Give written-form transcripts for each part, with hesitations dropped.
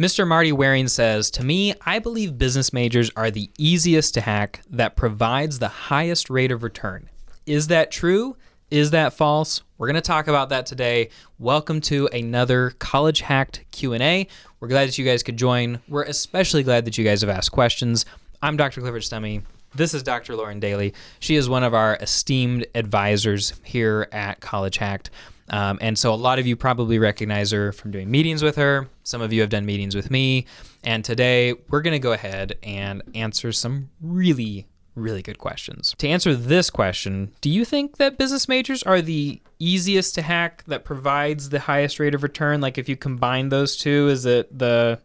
Mr. Marty Waring says, to me, I believe business majors are the easiest to hack that provides the highest rate of return. Is that true? Is that false? We're going to talk about that today. Welcome to another College Hacked Q&A. We're glad that you guys could join. We're especially glad that you guys have asked questions. I'm Dr. Clifford Stemme. This is Dr. Lauren Daly. She is one of our esteemed advisors here at College Hacked. And so a lot of you probably recognize her from doing meetings with her. Some of you have done meetings with me. And today we're going to go ahead and answer some really good questions. To answer this question, do you think that business majors are the easiest to hack that provides the highest rate of return? Like if you combine those two, is it the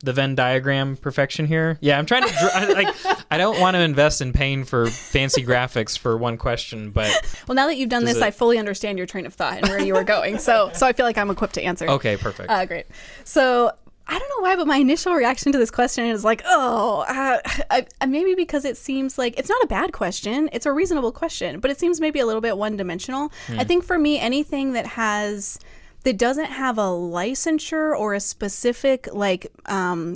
Venn diagram perfection here? Yeah, I'm trying to I don't want to invest in paying for fancy graphics for one question, but well, now that you've done this, I fully understand your train of thought and where you were going. So I feel like I'm equipped to answer. Okay, perfect. Great. So I don't know why, but my initial reaction to this question is like, maybe because it seems like it's not a bad question. It's a reasonable question, but it seems maybe a little bit one-dimensional. I think for me, anything that doesn't have a licensure or a specific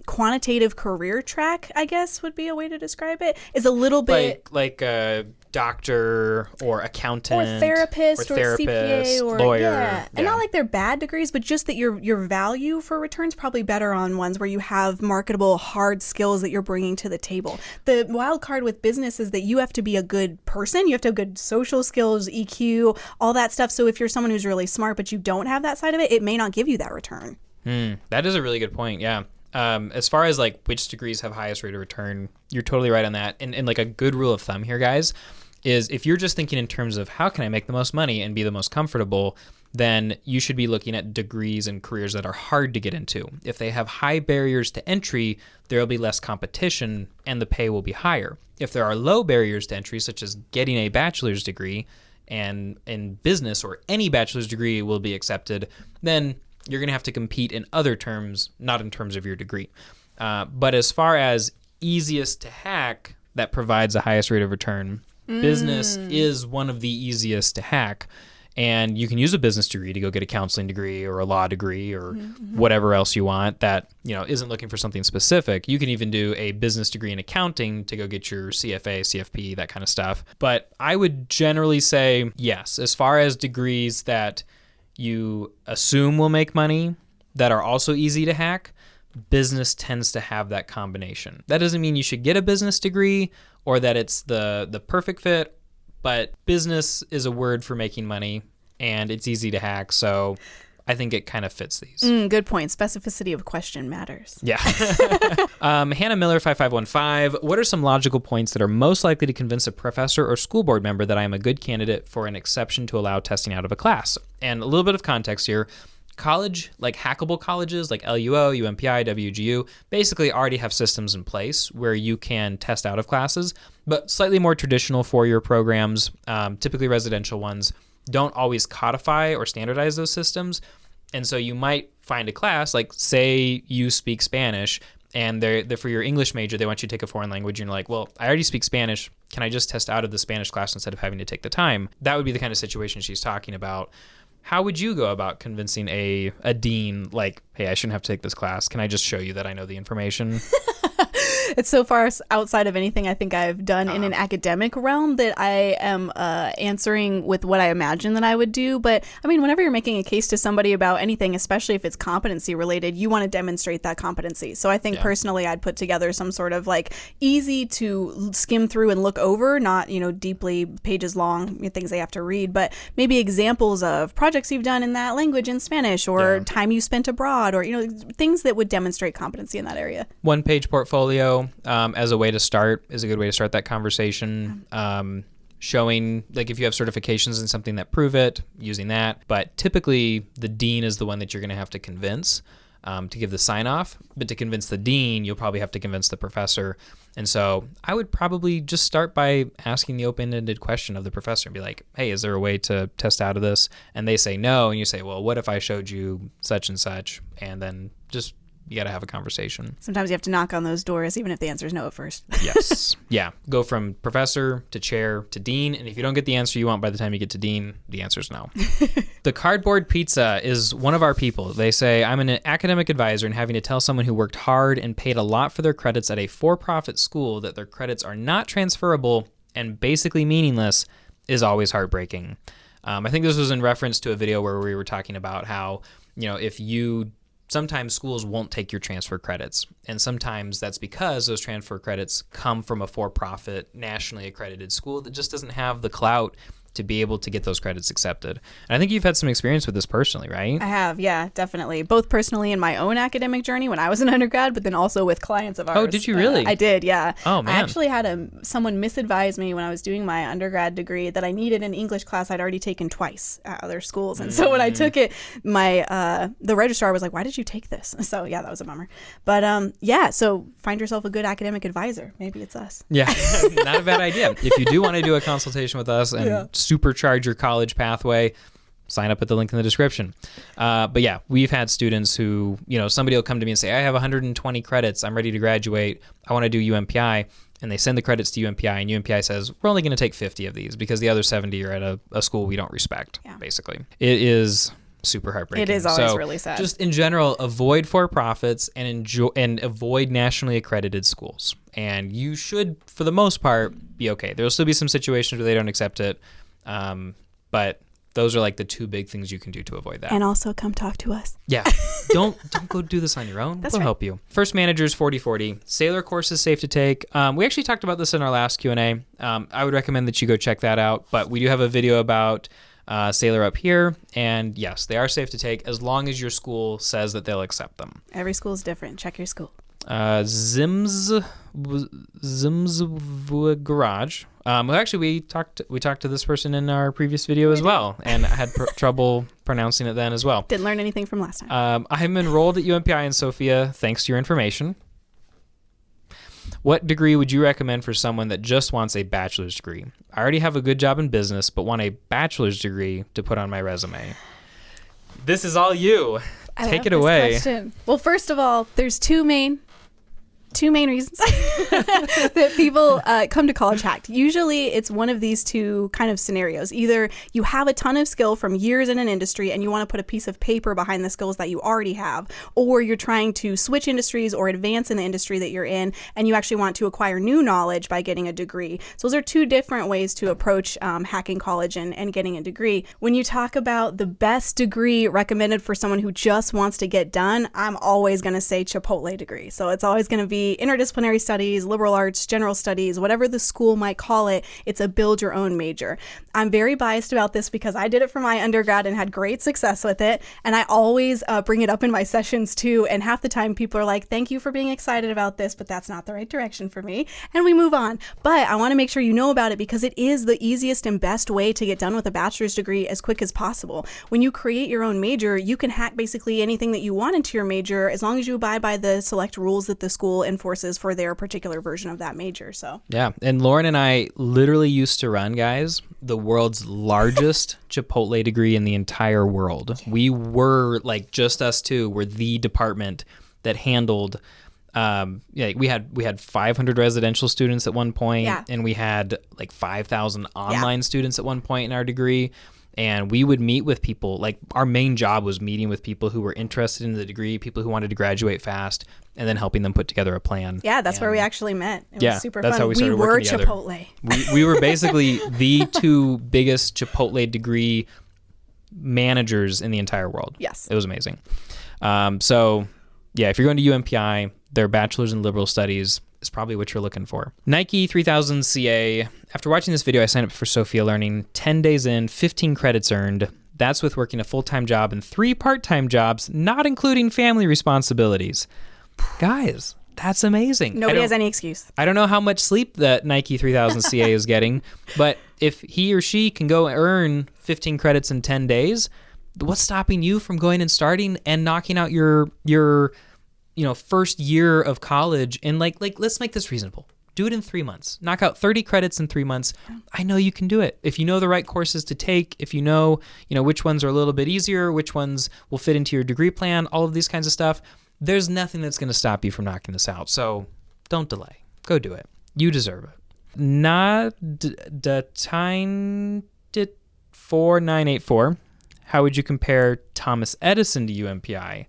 quantitative career track, I guess would be a way to describe it, is a little bit like a doctor or accountant or therapist or CPA or lawyer. Yeah. And not like they're bad degrees, but just that your value for return's probably better on ones where you have marketable hard skills that you're bringing to the table. The wild card with business is that you have to be a good person. You have to have good social skills, EQ, all that stuff. So if you're someone who's really smart but you don't have that side of it, it may not give you that return. That is a really good point. Yeah. As far as like which degrees have highest rate of return, you're totally right on that. And like a good rule of thumb here, guys, is if you're just thinking in terms of how can I make the most money and be the most comfortable, then you should be looking at degrees and careers that are hard to get into. If they have high barriers to entry, there will be less competition and the pay will be higher. If there are low barriers to entry, such as getting a bachelor's degree, and in business or any bachelor's degree will be accepted, then you're going to have to compete in other terms, not in terms of your degree. But as far as easiest to hack that provides the highest rate of return, business is one of the easiest to hack. And you can use a business degree to go get a counseling degree or a law degree or whatever else you want that, isn't looking for something specific. You can even do a business degree in accounting to go get your CFA, CFP, that kind of stuff. But I would generally say yes, as far as degrees that you assume will make money that are also easy to hack, business tends to have that combination. That doesn't mean you should get a business degree or that it's the perfect fit, but business is a word for making money and it's easy to hack. So I think it kind of fits these. Good point. Specificity of question matters. Yeah. Hannah Miller 5515. What are some logical points that are most likely to convince a professor or school board member that I am a good candidate for an exception to allow testing out of a class? And a little bit of context here. College, like hackable colleges like LUO, UMPI, WGU, basically already have systems in place where you can test out of classes, but slightly more traditional four-year programs, typically residential ones, don't always codify or standardize those systems. And so you might find a class, like say you speak Spanish, and they're for your English major, they want you to take a foreign language, and you're like, well, I already speak Spanish. Can I just test out of the Spanish class instead of having to take the time? That would be the kind of situation she's talking about. How would you go about convincing a dean, like, hey, I shouldn't have to take this class. Can I just show you that I know the information? It's so far outside of anything I think I've done in an academic realm that I am answering with what I imagine that I would do. But I mean, whenever you're making a case to somebody about anything, especially if it's competency related, you want to demonstrate that competency. So I think personally, I'd put together some sort of like easy to skim through and look over, not, deeply pages long things they have to read, but maybe examples of projects you've done in that language in Spanish or time you spent abroad or, things that would demonstrate competency in that area. One-page portfolio as a way to start is a good way to start that conversation. Showing, like if you have certifications in something that prove it, using that. But typically the dean is the one that you're going to have to convince to give the sign off. But to convince the dean, you'll probably have to convince the professor. And so I would probably just start by asking the open-ended question of the professor and be like, hey, is there a way to test out of this? And they say no. And you say, well, what if I showed you such and such? And then just you got to have a conversation. Sometimes you have to knock on those doors, even if the answer is no at first. Yes. Yeah. Go from professor to chair to dean. And if you don't get the answer you want by the time you get to dean, the answer is no. The cardboard pizza is one of our people. They say, I'm an academic advisor, and having to tell someone who worked hard and paid a lot for their credits at a for-profit school that their credits are not transferable and basically meaningless is always heartbreaking. I think this was in reference to a video where we were talking about how, sometimes schools won't take your transfer credits. And sometimes that's because those transfer credits come from a for-profit, nationally accredited school that just doesn't have the clout to be able to get those credits accepted. And I think you've had some experience with this personally, right? I have, yeah, definitely. Both personally in my own academic journey when I was an undergrad, but then also with clients of ours. Oh, did you really? I did, yeah. Oh, man. I actually had someone misadvise me when I was doing my undergrad degree that I needed an English class I'd already taken twice at other schools. And so when I took it, the registrar was like, why did you take this? So yeah, that was a bummer. But so find yourself a good academic advisor. Maybe it's us. Yeah, not a bad idea. If you do want to do a consultation with us and supercharge your college pathway, sign up at the link in the description. But yeah, we've had students who, somebody will come to me and say, I have 120 credits. I'm ready to graduate. I want to do UMPI. And they send the credits to UMPI, and UMPI says, we're only going to take 50 of these because the other 70 are at a school we don't respect, basically. It is super heartbreaking. It is always really sad. Just in general, avoid for-profits and avoid nationally accredited schools. And you should, for the most part, be okay. There'll still be some situations where they don't accept it. But those are like the two big things you can do to avoid that. And also come talk to us. Yeah. Don't go do this on your own. We'll help you. First Managers 4040. Saylor course is safe to take. We actually talked about this in our last Q&A. I would recommend that you go check that out. But we do have a video about Saylor up here. And yes, they are safe to take as long as your school says that they'll accept them. Every school is different. Check your school. Zim's Garage. Actually, we talked to this person in our previous video as well, and I had trouble pronouncing it then as well. Didn't learn anything from last time. I'm enrolled at UMPI in Sofia, thanks to your information. What degree would you recommend for someone that just wants a bachelor's degree? I already have a good job in business, but want a bachelor's degree to put on my resume. This is all you. Take it away. Question. Well, first of all, there's two main reasons that people come to College Hacked. Usually it's one of these two kind of scenarios. Either you have a ton of skill from years in an industry and you want to put a piece of paper behind the skills that you already have, or you're trying to switch industries or advance in the industry that you're in and you actually want to acquire new knowledge by getting a degree. So those are two different ways to approach hacking college and getting a degree. When you talk about the best degree recommended for someone who just wants to get done, I'm always going to say Chipotle degree. So it's always going to be interdisciplinary studies, liberal arts, general studies, whatever the school might call it. It's a build your own major. I'm very biased about this because I did it for my undergrad and had great success with it. And I always bring it up in my sessions too. And half the time people are like, thank you for being excited about this, but that's not the right direction for me. And we move on. But I want to make sure you know about it because it is the easiest and best way to get done with a bachelor's degree as quick as possible. When you create your own major, you can hack basically anything that you want into your major as long as you abide by the select rules that the school enforces for their particular version of that major. So yeah, and Lauren and I literally used to run, guys, the world's largest Chipotle degree in the entire world. We were like, just us two were the department that handled we had 500 residential students at one point, and we had like 5,000 online students at one point in our degree. And we would meet with people, like our main job was meeting with people who were interested in the degree, people who wanted to graduate fast, and then helping them put together a plan. Yeah, that's where we actually met. It was super that's fun. How we started working together. Chipotle. We were basically the two biggest Chipotle degree managers in the entire world. Yes. It was amazing. So yeah, if you're going to UMPI, their bachelor's in liberal studies is probably what you're looking for. Nike 3000 CA. After watching this video, I signed up for Sophia Learning. 10 days in, 15 credits earned. That's with working a full-time job and 3 part-time jobs, not including family responsibilities. Guys, that's amazing. Nobody has any excuse. I don't know how much sleep that Nike 3000 CA is getting, but if he or she can go earn 15 credits in 10 days, what's stopping you from going and starting and knocking out your first year of college and like let's make this reasonable. Do it in 3 months. Knock out 30 credits in 3 months. I know you can do it. If you know the right courses to take, if you know which ones are a little bit easier, which ones will fit into your degree plan, all of these kinds of stuff, there's nothing that's going to stop you from knocking this out. So don't delay. Go do it. You deserve it. Not the time 4984. How would you compare Thomas Edison to UMPI?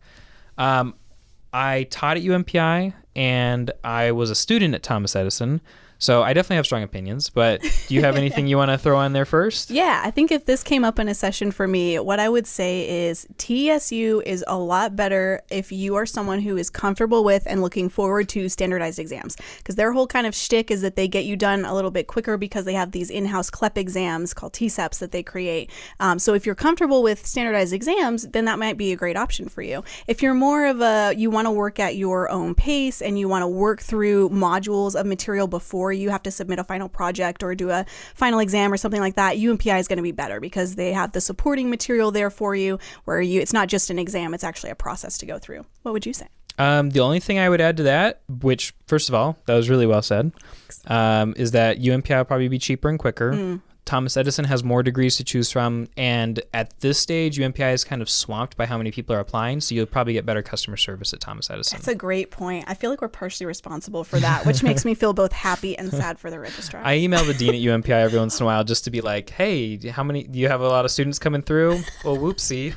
I taught at UMPI and I was a student at Thomas Edison. So I definitely have strong opinions, but do you have anything you want to throw on there first? Yeah, I think if this came up in a session for me, what I would say is TESU is a lot better if you are someone who is comfortable with and looking forward to standardized exams. Because their whole kind of shtick is that they get you done a little bit quicker because they have these in-house CLEP exams called TSEPs that they create. So if you're comfortable with standardized exams, then that might be a great option for you. If you're more of you want to work at your own pace and you want to work through modules of material before you have to submit a final project or do a final exam or something like that, UMPI is going to be better because they have the supporting material there for you where it's not just an exam, it's actually a process to go through. What would you say? The only thing I would add to that, which first of all, that was really well said, is that UMPI will probably be cheaper and quicker. Thomas Edison has more degrees to choose from, and at this stage, UMPI is kind of swamped by how many people are applying, so you'll probably get better customer service at Thomas Edison. That's a great point. I feel like we're partially responsible for that, which makes me feel both happy and sad for the registrar. I email the dean at UMPI every once in a while just to be like, hey, do you have a lot of students coming through? Well, whoopsie.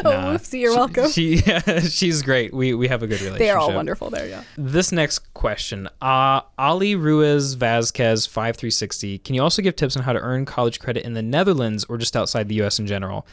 Whoopsie, you're welcome. She's great. We have a good relationship. They are all wonderful there, yeah. This next question, Ali Ruiz Vazquez 5360. Can you also give tips on how to earn college credit in the Netherlands or just outside the U.S. in general?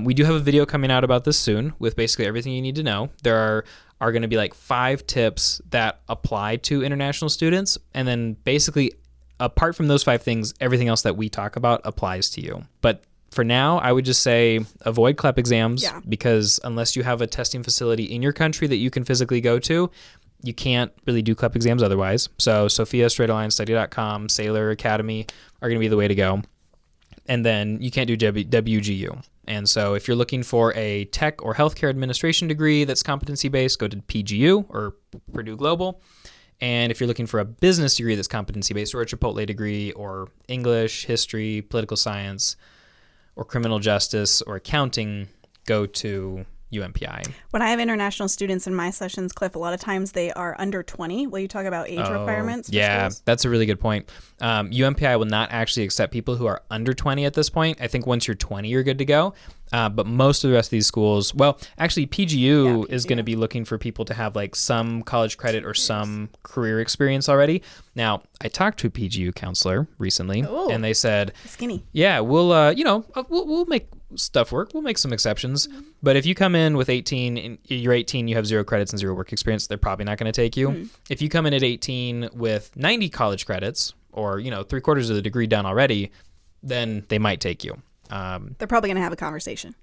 We do have a video coming out about this soon with basically everything you need to know. There are going to be like 5 tips that apply to international students, and then basically apart from those 5 things, everything else that we talk about applies to you. But for now, I would just say avoid CLEP exams because unless you have a testing facility in your country that you can physically go to, you can't really do CLEP exams otherwise. So Sophia, StraightAlignStudy.com, Saylor Academy are going to be the way to go. And then you can't do WGU. And so if you're looking for a tech or healthcare administration degree that's competency-based, go to PGU or Purdue Global. And if you're looking for a business degree that's competency-based or a Chipotle degree or English, history, political science, or criminal justice or accounting, go to UMPI. When I have international students in my sessions, Cliff, a lot of times they are under 20. Will you talk about age requirements? Yeah, schools? That's a really good point. UMPI will not actually accept people who are under 20 at this point. I think once you're 20, you're good to go. But most of the rest of these schools, well, actually PGU is going to be looking for people to have like some college credit or some career experience already. Now, I talked to a PGU counselor recently, and they said, skinny. Yeah, we'll make stuff work. We'll make some exceptions. But if you come in with 18, and you're 18, you have 0 credits and 0 work experience, they're probably not going to take you. If you come in at 18 with 90 college credits or, 3/4 of the degree done already, then they might take you. They're probably going to have a conversation.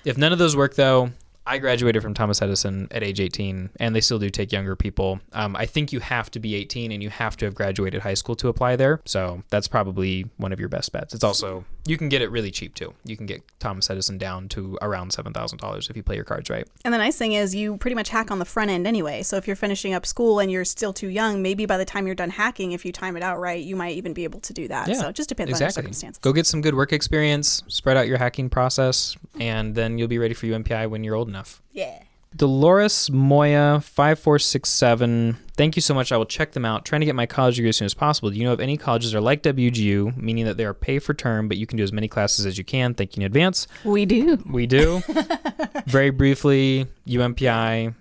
If none of those work, though, I graduated from Thomas Edison at age 18, and they still do take younger people. I think you have to be 18, and you have to have graduated high school to apply there. So that's probably one of your best bets. It's also, you can get it really cheap, too. You can get Thomas Edison down to around $7,000 if you play your cards right. And the nice thing is you pretty much hack on the front end anyway. So if you're finishing up school and you're still too young, maybe by the time you're done hacking, if you time it out right, you might even be able to do that. So it just depends on your circumstances. Go get some good work experience, spread out your hacking process, and then you'll be ready for UMPI when you're old enough. Yeah. Dolores Moya 5467. Thank you so much. I will check them out. Trying to get my college degree as soon as possible. Do you know if any colleges are like WGU, meaning that they are pay for term, but you can do as many classes as you can? Thank you in advance. We do. Very briefly, UMPI,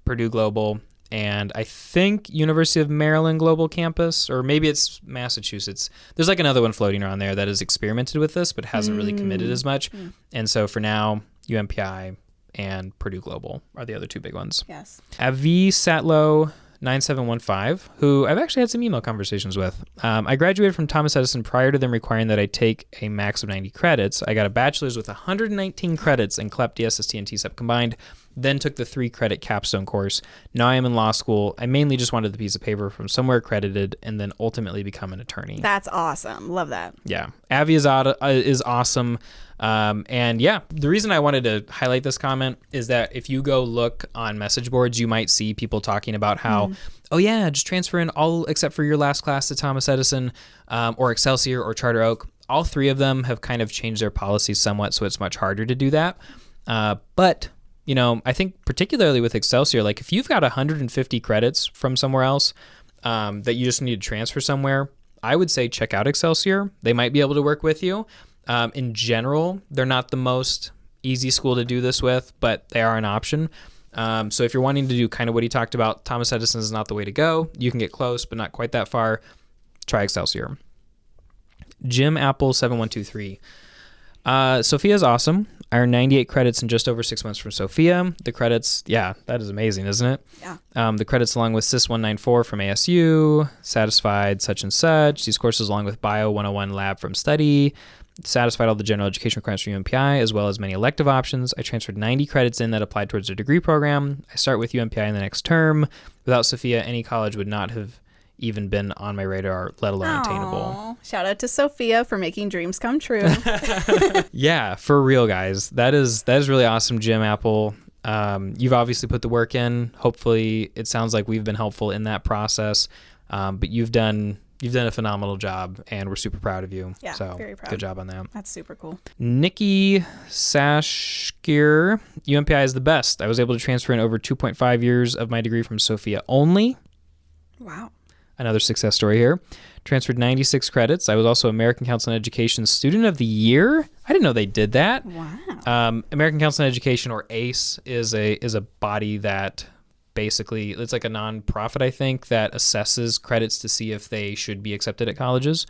Purdue Global, and I think University of Maryland Global Campus, or maybe it's Massachusetts. There's like another one floating around there that has experimented with this, but hasn't really committed as much. And so for now, UMPI and Purdue Global are the other 2 big ones. Yes. Avi Satlow 9715, who I've actually had some email conversations with. I graduated from Thomas Edison prior to them requiring that I take a max of 90 credits. I got a bachelor's with 119 credits in CLEP, DSST, and TSEP combined, then took the 3-credit capstone course. Now I am in law school. I mainly just wanted the piece of paper from somewhere accredited and then ultimately become an attorney. That's awesome. Love that. Yeah. Avi is awesome. And yeah, the reason I wanted to highlight this comment is that if you go look on message boards, you might see people talking about how, oh yeah, just transfer in all except for your last class to Thomas Edison, or Excelsior or Charter Oak. All 3 of them have kind of changed their policies somewhat, so it's much harder to do that. But I think particularly with Excelsior, like if you've got 150 credits from somewhere else that you just need to transfer somewhere, I would say check out Excelsior. They might be able to work with you. In general, they're not the most easy school to do this with, but they are an option. So if you're wanting to do kind of what he talked about, Thomas Edison is not the way to go. You can get close, but not quite that far. Try Excelsior. Jim Apple 7123. Sophia's awesome. I earned 98 credits in just over 6 months from Sophia. The credits, yeah, that is amazing, isn't it? Yeah. The credits along with SIS 194 from ASU, satisfied such and such. These courses along with Bio 101 lab from study, satisfied all the general education requirements for UMPI, as well as many elective options. I transferred 90 credits in that applied towards a degree program. I start with UMPI in the next term. Without Sophia, any college would not have even been on my radar, let alone attainable. Shout out to Sophia for making dreams come true. Yeah, for real, guys. That is really awesome, Jim Apple. You've obviously put the work in. Hopefully, it sounds like we've been helpful in that process. But you've done a phenomenal job, and we're super proud of you. Yeah, so very proud. Good job on that. That's super cool. Nikki Sashkir, UMPI is the best. I was able to transfer in over 2.5 years of my degree from Sophia only. Wow. Another success story here. Transferred 96 credits. I was also American Council on Education Student of the Year. I didn't know they did that. Wow. American Council on Education, or ACE, is a body that basically, it's like a nonprofit, I think, that assesses credits to see if they should be accepted at colleges.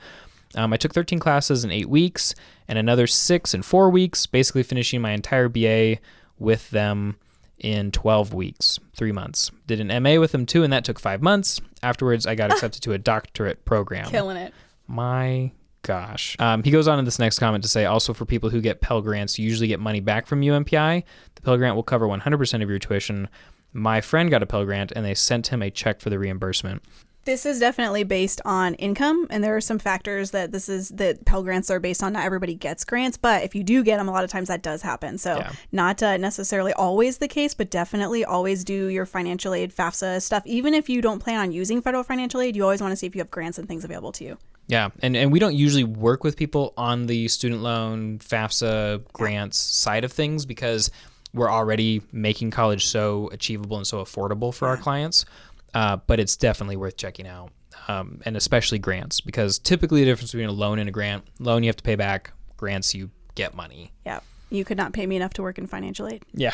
I took 13 classes in 8 weeks and another 6 in 4 weeks, basically finishing my entire BA with them in 12 weeks, 3 months. Did an MA with them too, and that took 5 months. Afterwards, I got accepted to a doctorate program. Killing it. My gosh. He goes on in this next comment to say, also for people who get Pell Grants, you usually get money back from UMPI. The Pell Grant will cover 100% of your tuition. My friend got a Pell Grant, and they sent him a check for the reimbursement. This is definitely based on income, and there are some factors that Pell Grants are based on. Not everybody gets grants, but if you do get them, a lot of times that does happen. So not necessarily always the case, but definitely always do your financial aid, FAFSA stuff. Even if you don't plan on using federal financial aid, you always want to see if you have grants and things available to you. Yeah, and we don't usually work with people on the student loan, FAFSA, grants side of things because we're already making college so achievable and so affordable for our clients. But it's definitely worth checking out, and especially grants, because typically the difference between a loan and a grant, loan you have to pay back, grants you get money. Yeah. You could not pay me enough to work in financial aid. Yeah.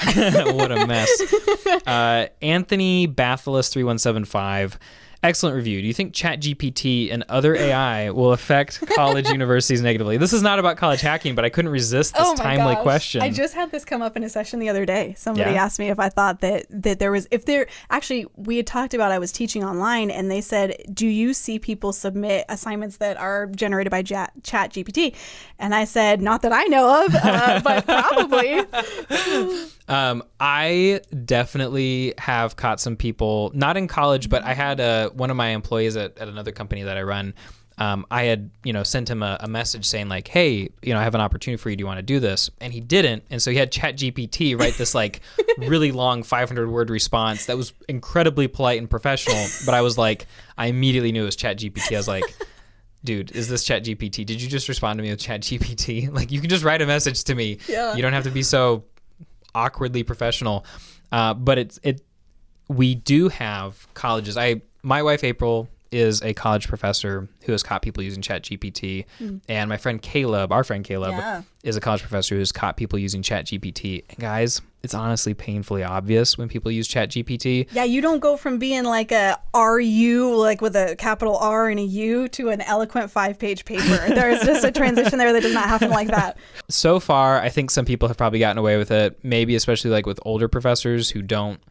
What a mess. Anthony Bathelus 3175. Excellent review. Do you think ChatGPT and other AI will affect college universities negatively? This is not about college hacking, but I couldn't resist this timely question. I just had this come up in a session the other day. Somebody asked me if I thought that there was, actually, we had talked about, I was teaching online, and they said, do you see people submit assignments that are generated by ChatGPT? And I said, not that I know of, but probably. I definitely have caught some people, not in college, but I had one of my employees at another company that I run. I had, sent him a message saying like, hey, I have an opportunity for you. Do you want to do this? And he didn't. And so he had ChatGPT write this like really long 500-word response that was incredibly polite and professional. But I was like, I immediately knew it was ChatGPT. I was like, dude, is this ChatGPT? Did you just respond to me with ChatGPT? Like, you can just write a message to me. Yeah. You don't have to be so awkwardly professional. But we do have colleges. My wife April is a college professor who has caught people using ChatGPT, and my friend Caleb, is a college professor who has caught people using ChatGPT. And guys, it's honestly painfully obvious when people use ChatGPT. Yeah, you don't go from being like a RU, like with a capital R and a U, to an eloquent 5-page paper. There's just a transition there that does not happen like that. So far, I think some people have probably gotten away with it, maybe especially like with older professors who don't.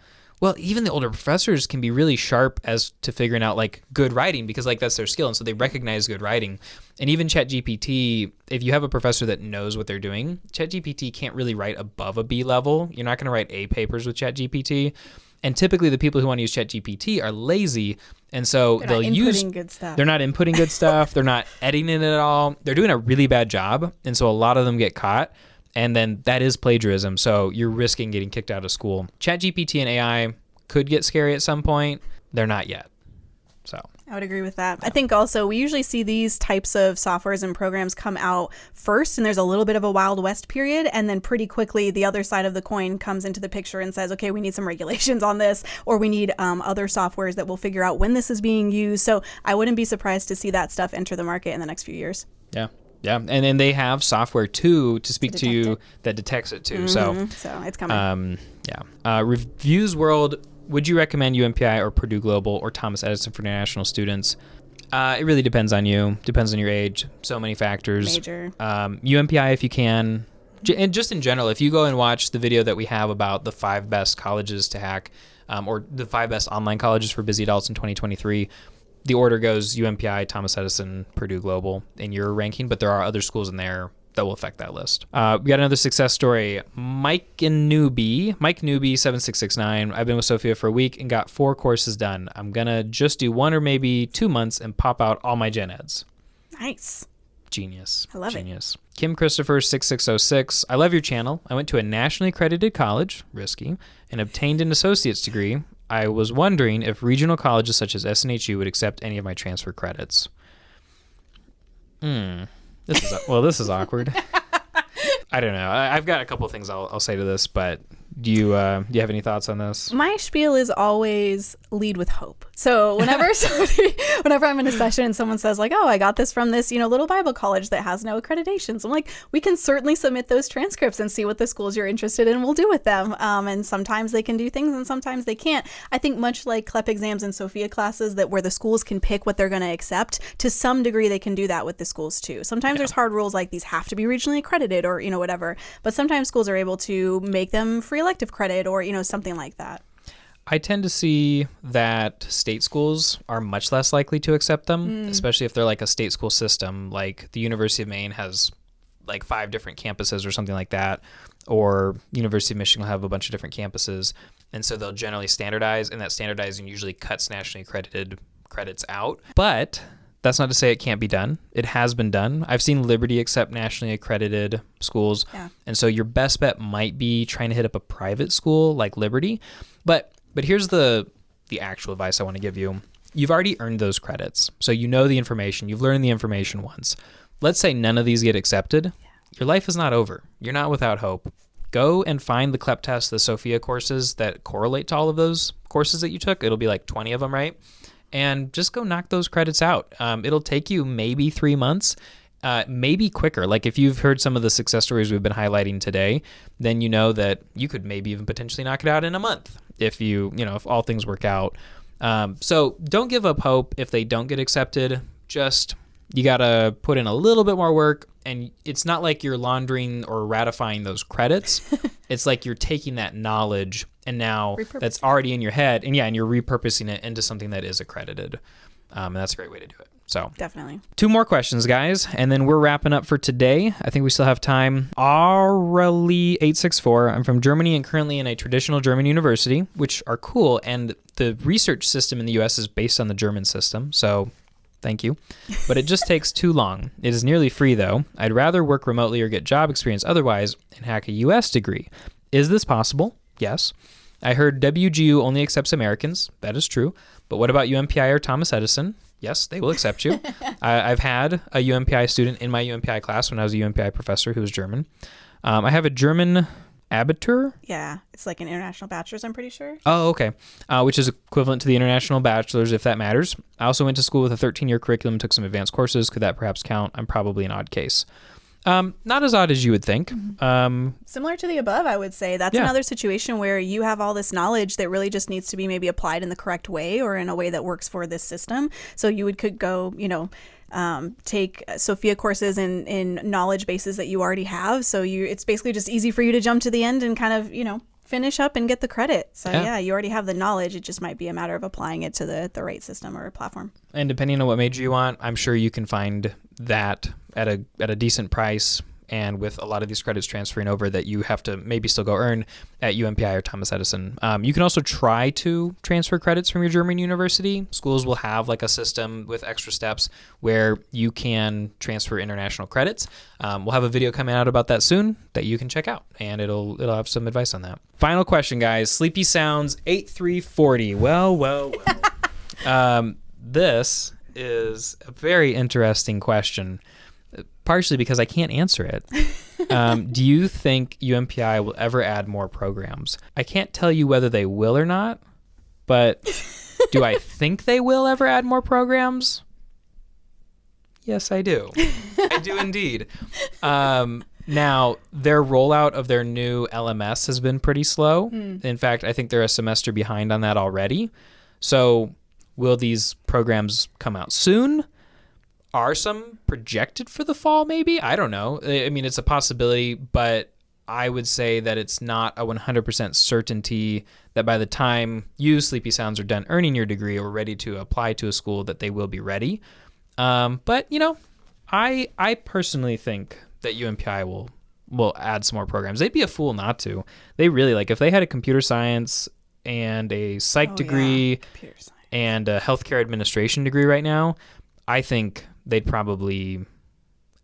Well, even the older professors can be really sharp as to figuring out like good writing, because like that's their skill. And so they recognize good writing. And even ChatGPT, if you have a professor that knows what they're doing, ChatGPT can't really write above a B level. You're not going to write A papers with ChatGPT. And typically the people who want to use ChatGPT are lazy. And so they're not inputting good stuff. They're not editing it at all. They're doing a really bad job. And so a lot of them get caught. And then that is plagiarism. So you're risking getting kicked out of school. ChatGPT and AI could get scary at some point. They're not yet. So I would agree with that. I think also we usually see these types of softwares and programs come out first, and there's a little bit of a Wild West period, and then pretty quickly the other side of the coin comes into the picture and says, okay, we need some regulations on this, or we need other softwares that will figure out when this is being used. So I wouldn't be surprised to see that stuff enter the market in the next few years. Yeah. Yeah. And then they have software too to speak to you that detects it too. So it's coming. Reviews World, would you recommend UMPI or Purdue Global or Thomas Edison for international students? It really depends on you. Depends on your age. So many factors. Major. UMPI if you can. And just in general, if you go and watch the video that we have about the 5 best colleges to hack, or the 5 best online colleges for busy adults in 2023, the order goes UMPI, Thomas Edison, Purdue Global in your ranking, but there are other schools in there that will affect that list. We got another success story. Mike Newby 7669. I've been with Sophia for a week and got 4 courses done. I'm gonna just do 1 or maybe 2 months and pop out all my gen eds. Nice. Genius. I love Genius. Kim Christopher 6606. I love your channel. I went to a nationally accredited college, risky, and obtained an associate's degree. I was wondering if regional colleges such as SNHU would accept any of my transfer credits. This is awkward. I don't know. I've got a couple of things I'll say to this, but do you have any thoughts on this? My spiel is always lead with hope. So whenever I'm in a session and someone says like, oh, I got this from this, little Bible college that has no accreditations, I'm like, we can certainly submit those transcripts and see what the schools you're interested in will do with them. And sometimes they can do things and sometimes they can't. I think much like CLEP exams and Sophia classes where the schools can pick what they're going to accept, to some degree they can do that with the schools too. Sometimes there's hard rules like these have to be regionally accredited or, whatever. But sometimes schools are able to make them free elective credit or, something like that. I tend to see that state schools are much less likely to accept them, especially if they're like a state school system. Like the University of Maine has like 5 different campuses or something like that, or University of Michigan will have a bunch of different campuses. And so they'll generally standardize, and that standardizing usually cuts nationally accredited credits out. But that's not to say it can't be done. It has been done. I've seen Liberty accept nationally accredited schools. Yeah. And so your best bet might be trying to hit up a private school like Liberty. But here's the actual advice I want to give you. You've already earned those credits. So you know the information. You've learned the information once. Let's say none of these get accepted. Yeah. Your life is not over. You're not without hope. Go and find the CLEP test, the Sophia courses that correlate to all of those courses that you took. It'll be like 20 of them, right? And just go knock those credits out. It'll take you maybe 3 months, maybe quicker. Like if you've heard some of the success stories we've been highlighting today, then you know that you could maybe even potentially knock it out in a month if if all things work out. So don't give up hope if they don't get accepted. Just, you got to put in a little bit more work, and it's not like you're laundering or ratifying those credits. It's like you're taking that knowledge and now that's already in your head, and you're repurposing it into something that is accredited. And that's a great way to do it. So definitely. 2 more questions, guys, and then we're wrapping up for today. I think we still have time. Arali864. I'm from Germany and currently in a traditional German university, which are cool. And the research system in the U.S. is based on the German system. So thank you. But it just takes too long. It is nearly free, though. I'd rather work remotely or get job experience otherwise and hack a U.S. degree. Is this possible? Yes. I heard WGU only accepts Americans. That is true. But what about UMPI or Thomas Edison? Yes, they will accept you. I've had a UMPI student in my UMPI class when I was a UMPI professor who was German. I have a German Abitur. Yeah, it's like an international bachelor's, I'm pretty sure. Oh, okay. Which is equivalent to the international bachelor's, if that matters. I also went to school with a 13-year curriculum, took some advanced courses. Could that perhaps count? I'm probably an odd case. Not as odd as you would think. Similar to the above, I would say. That's another situation where you have all this knowledge that really just needs to be maybe applied in the correct way or in a way that works for this system. So you could go, take Sophia courses in knowledge bases that you already have. So it's basically just easy for you to jump to the end and kind of, finish up and get the credit. So you already have the knowledge. It just might be a matter of applying it to the right system or platform. And depending on what major you want, I'm sure you can find that at a decent price, and with a lot of these credits transferring over that you have to maybe still go earn at UMPI or Thomas Edison. You can also try to transfer credits from your German university. Schools will have like a system with extra steps where you can transfer international credits. We'll have a video coming out about that soon that you can check out, and it'll have some advice on that. Final question, guys. Sleepy Sounds 8340. Well. this is a very interesting question, partially because I can't answer it. Do you think UMPI will ever add more programs? I can't tell you whether they will or not, but do I think they will ever add more programs? Yes, I do. I do indeed. Now, their rollout of their new LMS has been pretty slow. In fact, I think they're a semester behind on that already. So will these programs come out soon? Are some projected for the fall, maybe? I don't know. I mean, it's a possibility, but I would say that it's not a 100% certainty that by the time you, Sleepy Sounds, are done earning your degree or ready to apply to a school, that they will be ready. But, you know, I personally think that UMPI will add some more programs. They'd be a fool not to. They really, like, if they had a computer science and a psych degree and a healthcare administration degree right now, I think they'd probably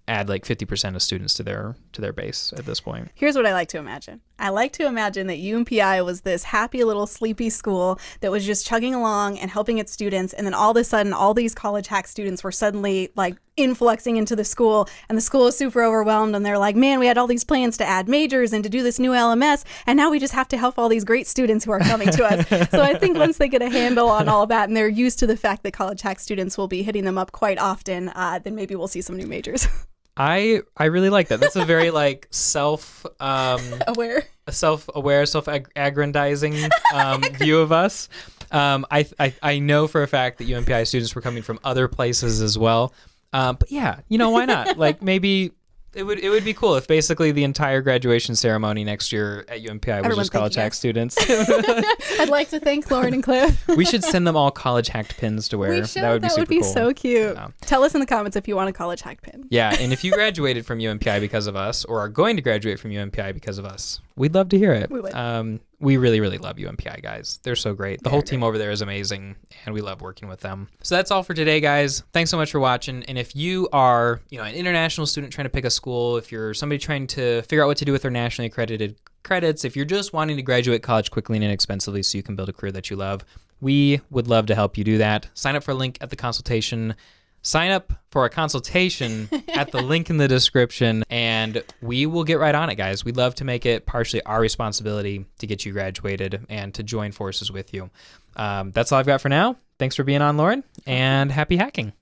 add like 50% of students to their base at this point. Here's what I like to imagine. I like to imagine that UMPI was this happy little sleepy school that was just chugging along and helping its students, and then all of a sudden all these college hack students were suddenly like influxing into the school, and the school is super overwhelmed, and they're like, man, we had all these plans to add majors and to do this new LMS, and now we just have to help all these great students who are coming to us. So I think once they get a handle on all that and they're used to the fact that college hack students will be hitting them up quite often, then maybe we'll see some new majors. I really like that. That's a very like Aware, self-aggrandizing view of us. I know for a fact that UMPI students were coming from other places as well. But yeah, you know, why not? Like maybe it would be cool if basically the entire graduation ceremony next year at UMPI was just college hack students. I'd like to thank Lauren and Cliff. We should send them all college hacked pins to wear. We should. That would be cool. So cute. Yeah. Tell us in the comments if you want a college hack pin. Yeah, and if you graduated from UMPI because of us, or are going to graduate from UMPI because of us, we'd love to hear it. We would. We really, really love UMPI guys. They're so great. The whole team over there is amazing, and we love working with them. So that's all for today, guys. Thanks so much for watching. And if you are, you know, an international student trying to pick a school, if you're somebody trying to figure out what to do with their nationally accredited credits, if you're just wanting to graduate college quickly and inexpensively so you can build a career that you love, we would love to help you do that. Sign up for a link at the consultation. Sign up for a consultation at the link in the description, and we will get right on it, guys. We'd love to make it partially our responsibility to get you graduated and to join forces with you. That's all I've got for now. Thanks for being on, Lauren, and happy hacking.